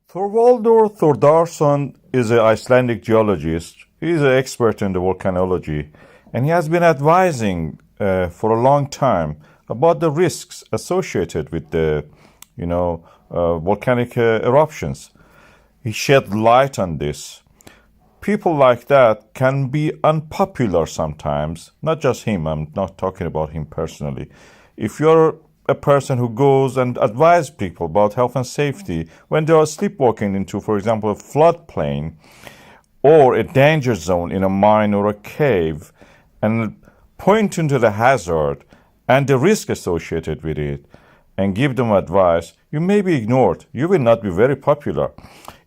Þorvaldur Þórðarson is an Icelandic geologist. He's an expert in the volcanology, and he has been advising for a long time about the risks associated with the, volcanic eruptions. He shed light on this. People like that can be unpopular sometimes. Not just him. I'm not talking about him personally. If you're a person who goes and advises people about health and safety when they are sleepwalking into, for example, a floodplain or a danger zone in a mine or a cave, and point into the hazard and the risk associated with it and give them advice, you may be ignored. You will not be very popular.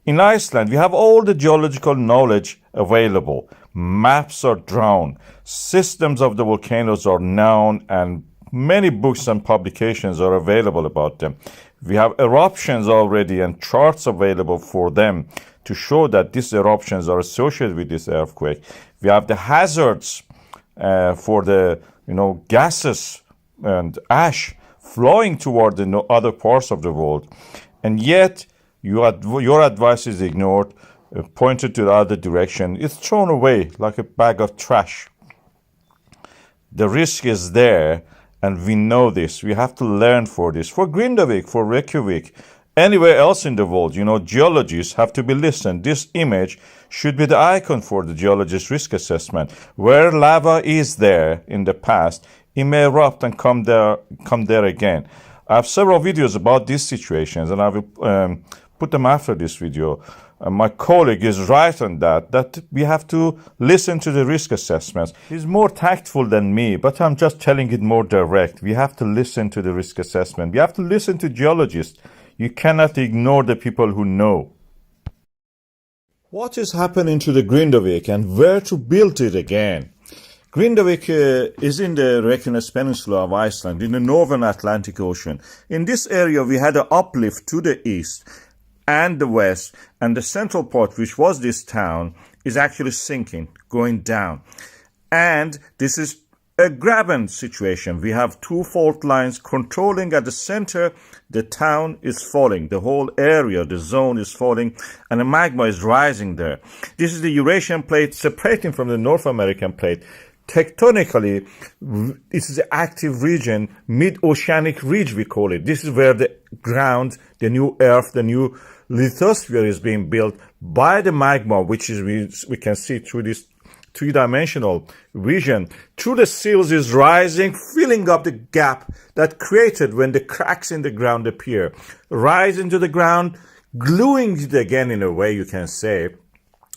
In Iceland, we have all the geological knowledge available. Maps are drawn. Systems of the volcanoes are known, and many books and publications are available about them. We have eruptions already and charts available for them to show that these eruptions are associated with this earthquake. We have the hazards for the gases and ash flowing toward the other parts of the world. And yet, your advice is ignored, pointed to the other direction. It's thrown away like a bag of trash. The risk is there, and we know this. We have to learn for this. For Grindavik, for Reykjavik, anywhere else in the world, geologists have to be listened. This image should be the icon for the geologist risk assessment. Where lava is there in the past, it may erupt and come there again. I have several videos about these situations, and I will put them after this video. My colleague is right on that we have to listen to the risk assessments. He's more tactful than me, but I'm just telling it more direct. We have to listen to the risk assessment. We have to listen to geologists. You cannot ignore the people who know. What is happening to the Grindavik and where to build it again? Grindavik is in the Reykjanes peninsula of Iceland, in the northern Atlantic Ocean. In this area, we had an uplift to the east and the west, and the central part, which was this town, is actually sinking, going down. And this is a graben situation. We have two fault lines controlling at the center. The town is falling. The whole area, the zone is falling, and the magma is rising there. This is the Eurasian plate separating from the North American plate. Tectonically, this is an active region, mid-oceanic ridge we call it. This is where the ground, the new earth, the new lithosphere is being built by the magma, which is we can see through this three-dimensional vision. Through the seals is rising, filling up the gap that created when the cracks in the ground appear. Rise into the ground, gluing it again in a way you can say.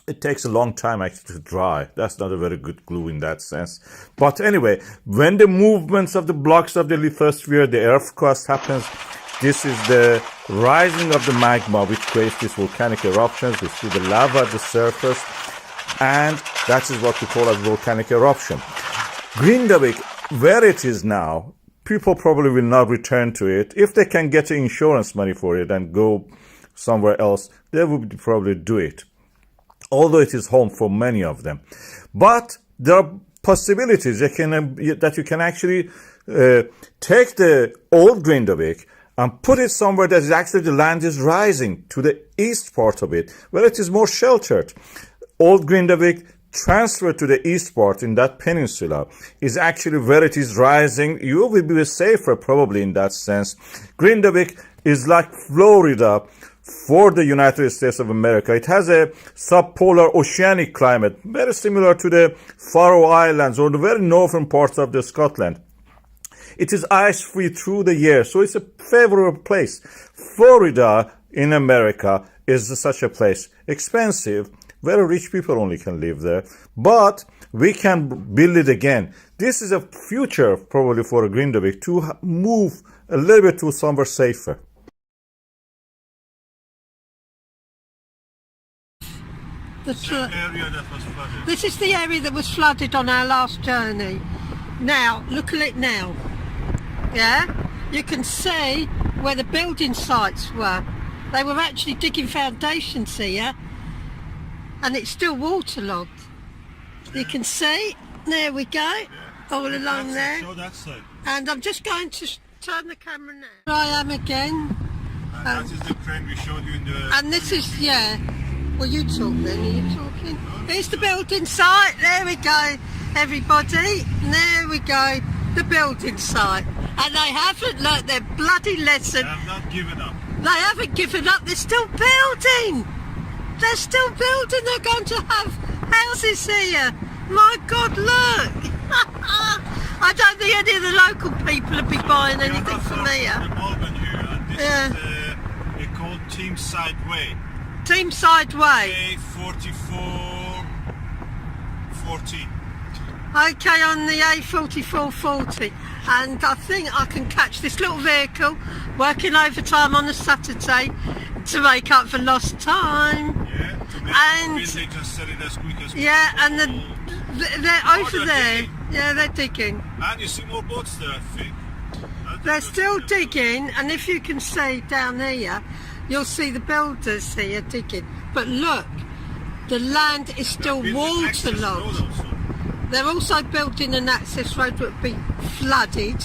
It takes a long time actually to dry. That's not a very good glue in that sense. But anyway, when the movements of the blocks of the lithosphere, the earth crust happens, this is the rising of the magma which creates these volcanic eruptions. We see the lava at the surface, and that is what we call a volcanic eruption. Grindavik, where it is now, people probably will not return to it. If they can get insurance money for it and go somewhere else, they would probably do it, although it is home for many of them. But there are possibilities that you can actually take the old Grindavik and put it somewhere that is actually the land is rising to the east part of it, where it is more sheltered. Old Grindavik transferred to the east part in that peninsula is actually where it is rising. You will be safer probably in that sense. Grindavik is like Florida for the United States of America. It has a subpolar oceanic climate, very similar to the Faroe Islands or the very northern parts of the Scotland. It is ice-free through the year, so it's a favorable place. Florida in America is such a place. Expensive, very rich people only can live there, but we can build it again. This is a future probably for Grindavik to move a little bit to somewhere safer. This is the area that was flooded on our last journey. Now, look at it now. Yeah? You can see where the building sites were. They were actually digging foundations here, and it's still waterlogged. You can see, there we go, all along there. And I'm just going to turn the camera now. Here I am again. That is the crane we showed you in the... And this is, yeah. Well, you talk then, are you talking? Here's the building site. There we go, everybody. There we go, the building site. And they haven't learnt their bloody lesson. They have not given up. They haven't given up, they're still building. They're still building, they're going to have houses here. My God, look. I don't think any of the local people will be buying anything from here. This is they're called Team Side Way. Team Side Way. A4440. Okay, on the A4440, and I think I can catch this little vehicle working overtime on a Saturday to make up for lost time. Yeah, to make and the building and sell it as quick as possible. Yeah, and they're over there. Digging. Yeah, they're digging. And you see more boats there, I think. They're still digging, and if you can see down here, you'll see the builders here digging. But look, the land is still waterlogged. They're also building an access road that would be flooded.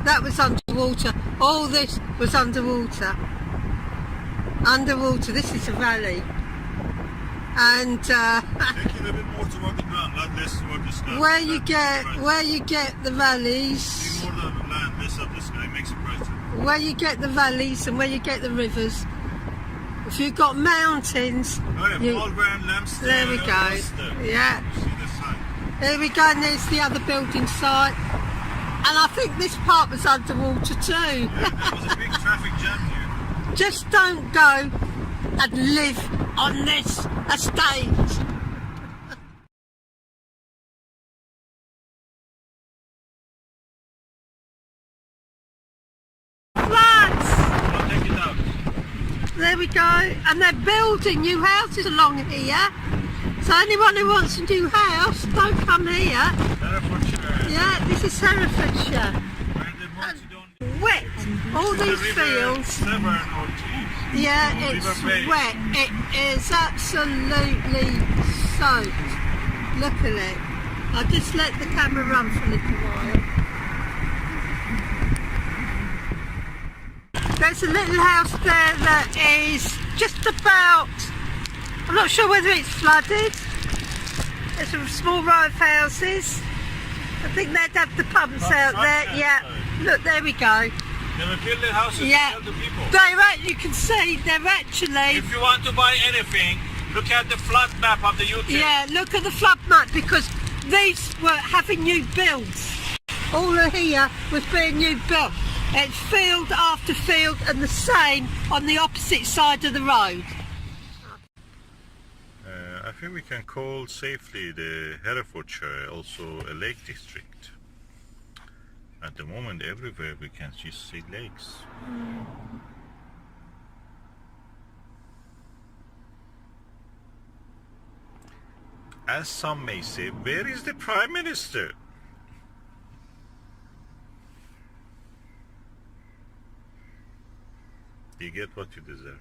That was underwater. All this was underwater. Underwater. This is a valley. And take it a bit more toward the ground, not less toward the sky. where you get the valleys, See more of the land, less of the sky, makes it brighter. where you get the valleys and where you get the rivers. If you've got mountains, Oh yeah, Malvern, Lamster, there we go. Ulster. Yeah. You see the sign. There we go, and there's the other building site. And I think this part was underwater too. Yeah, there was a big traffic jam here. Just don't go and live on this estate. Floods! I'll take it out. There we go. And they're building new houses along here. So anyone who wants a new house, don't come here. Herefordshire. Yeah, this is Herefordshire. Where the months you don't... Wet. All The these river fields. Severn or Tees. Yeah, River it's Bay. wet. It is absolutely soaked. Look at it. I'll just let the camera run for a little while. There's a little house there that is just about, I'm not sure whether it's flooded. There's a small row of houses. I think they'd have the pumps out there. Yeah, look, there we go. They will build their houses Yeah, to tell the people. you can see they're actually, If you want to buy anything, look at the flood map of the UK. yeah, look at the flood map because these were having new builds. All of here was being new built. It's field after field and the same on the opposite side of the road. I think we can call safely the Herefordshire also a lake district. At the moment, everywhere we can just see lakes. As some may say, where is the Prime Minister? You get what you deserve.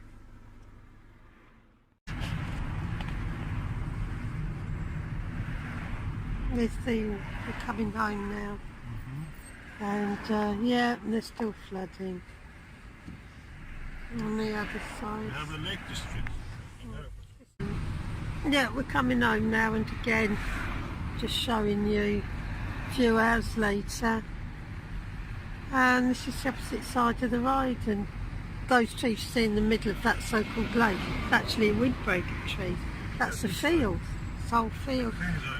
We're coming home now. And yeah, they're still flooding on the other We side. have the lake district. Yeah, we're coming home now, and again, just showing you a few hours later. And this is the opposite side of the road, and those trees you see in the middle of that so-called lake, it's actually a windbreaker tree. That's a field, it's a whole field.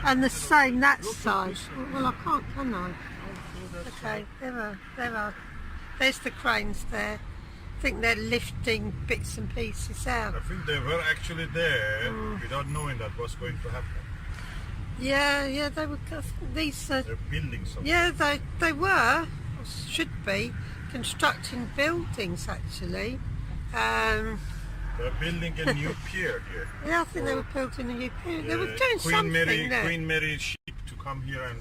And the same that side. Well, I can't, can I? Okay, there are. There's the cranes there. I think they're lifting bits and pieces out. I think they were actually there without knowing that was going to happen. Yeah, they were. These. They're building something. Yeah, they were, or should be, constructing buildings actually. They're building a new pier here. Yeah, I think they were building a new pier. They were doing something there. Queen Mary ship to come here and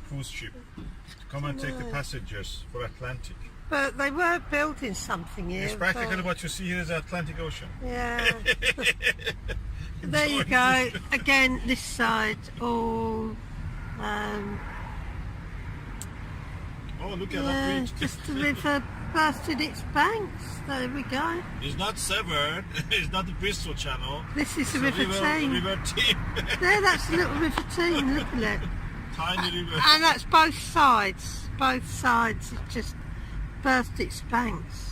cruise ship to come and take the passengers for Atlantic. But they were building something here. It's practically what you see here is the Atlantic Ocean. Yeah. There you go. Again, this side all. Oh, look at that Yeah, bridge. just the river bursted its banks. There we go. It's not Severn. It's not the Bristol Channel. This is the It's River Teign. River Teign. There, that's the little River Teign. Look at it. Tiny river. And that's both sides. Both sides. It just burst its banks.